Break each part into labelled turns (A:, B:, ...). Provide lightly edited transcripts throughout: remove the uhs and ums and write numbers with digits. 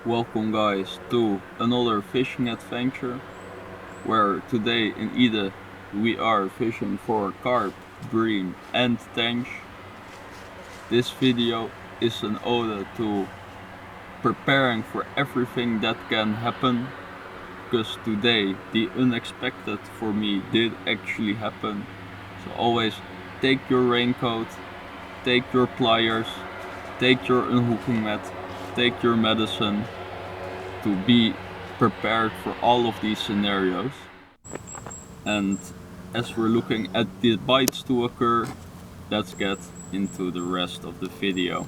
A: Welcome guys to another fishing adventure, where today in Ede we are fishing for carp, bream and tench. This video is an ode to preparing for everything that can happen, because today the unexpected for me did actually happen. So always take your raincoat, take your pliers, take your unhooking mat, take your medicine, to be prepared for all of these scenarios. And as we're looking at the bites to occur, let's get into the rest of the video.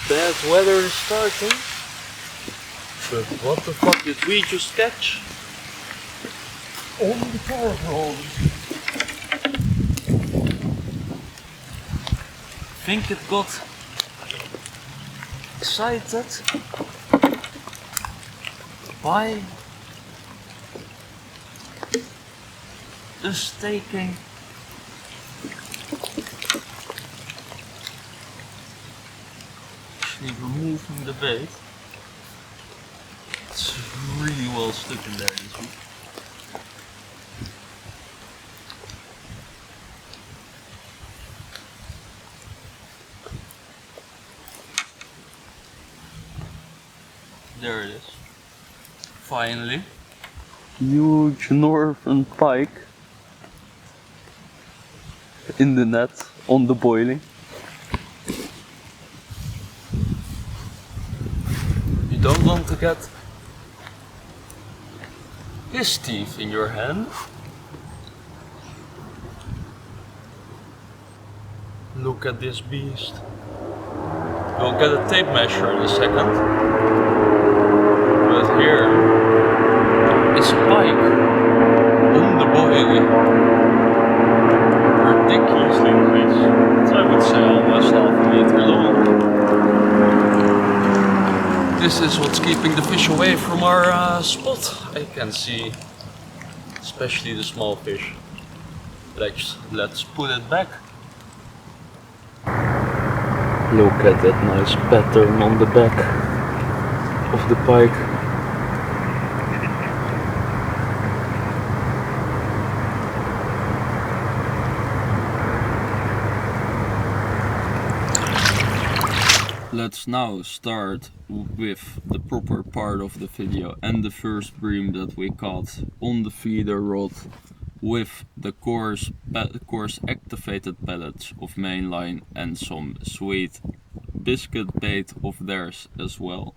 B: Bad weather is starting, but what the fuck did we just catch? On the carp roll. Think it got excited by us taking removing the bait. It's really well stuck in there this week. There it is. Finally.
A: Huge northern pike in the net on the boilie.
B: You don't want to get his teeth in your hand. Look at this beast. We'll get a tape measure in a second. But here is a pike on the boilie. Ridiculously nice. I would say almost half a meter long. This is what's keeping the fish away from our spot. I can see, especially the small fish. Let's put it back.
A: Look at that nice pattern on the back of the pike. Let's now start with the proper part of the video and the first bream that we caught on the feeder rod with the coarse activated pellets of mainline and some sweet biscuit bait of theirs as well.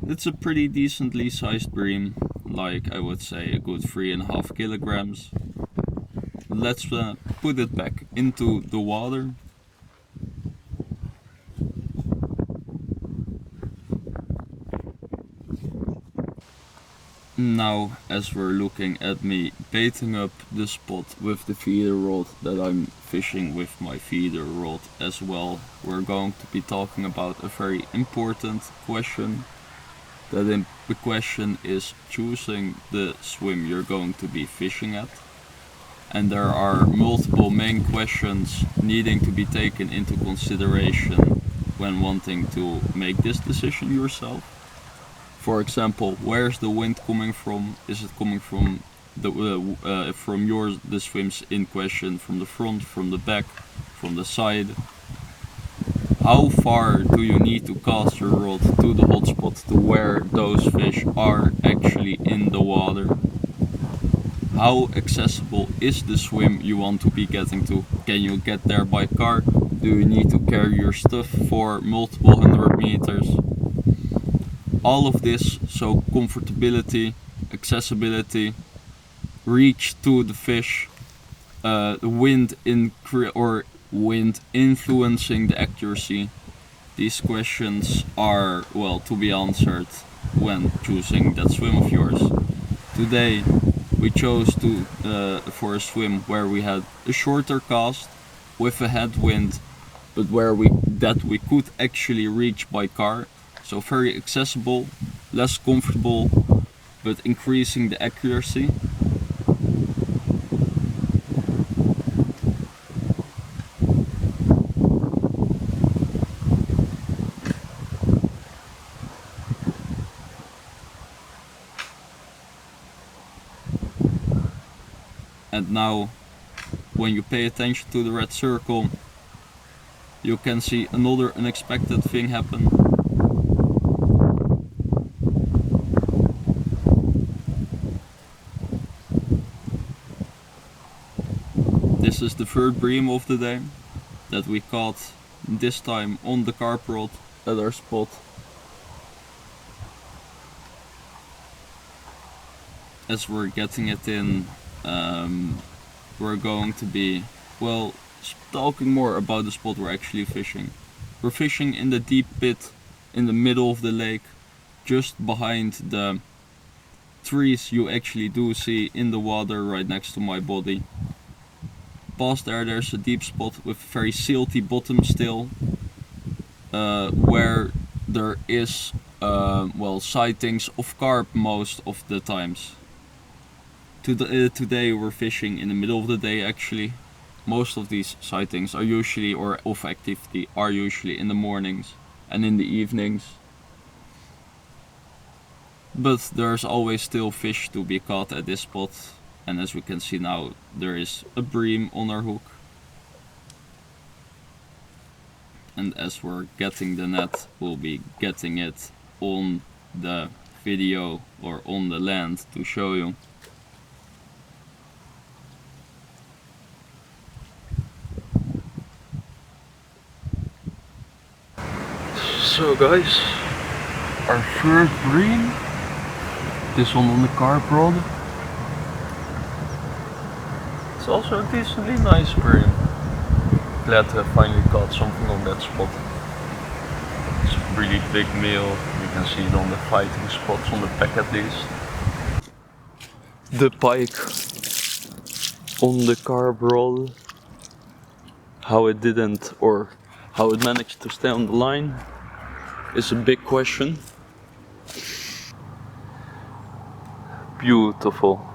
A: It's a pretty decently sized bream, like I would say a good 3.5 kilograms. Let's put it back into the water. Now, as we're looking at me baiting up the spot with the feeder rod that I'm fishing with my feeder rod as well, we're going to be talking about a very important question. The question is choosing the swim you're going to be fishing at. And there are multiple main questions needing to be taken into consideration when wanting to make this decision yourself. For example, where's the wind coming from? Is it coming from the swims in question, from the front, from the back, from the side? How far do you need to cast your rod to the hotspot to where those fish are actually in the water? How accessible is the swim you want to be getting to? Can you get there by car? Do you need to carry your stuff for multiple 100 meters? All of this, so comfortability, accessibility, reach to the fish, wind influencing the accuracy. These questions are, well, to be answered when choosing that swim of yours. Today we chose for a swim where we had a shorter cast with a headwind, but that we could actually reach by car. So very accessible, less comfortable, but increasing the accuracy. And now, when you pay attention to the red circle, you can see another unexpected thing happen. This is the third bream of the day that we caught, this time on the carp rod at our spot. As we're getting it in, we're going to be, well, talking more about the spot we're actually fishing. We're fishing in the deep pit in the middle of the lake, just behind the trees you actually do see in the water right next to my body. Past there's a deep spot with very silty bottom still, where there is well, sightings of carp most of the times. Today we're fishing in the middle of the day actually. Most of these sightings are usually, or of activity, are usually in the mornings and in the evenings. But there's always still fish to be caught at this spot, and as we can see now, there is a bream on our hook. And as we're getting the net, we'll be getting it on the video or on the land to show you. So guys, our first bream, this one on the carp rod. It's also a decently nice bream. Glad to have finally caught something on that spot. It's a really big meal, you can see it on the fighting spots on the pack at least. The pike on the carp rod. How it didn't, or how it managed to stay on the line, is a big question. Beautiful.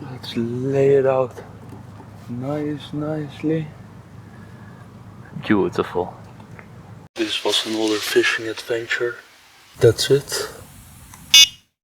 A: Let's lay it out nicely. Beautiful. This was another fishing adventure. That's it.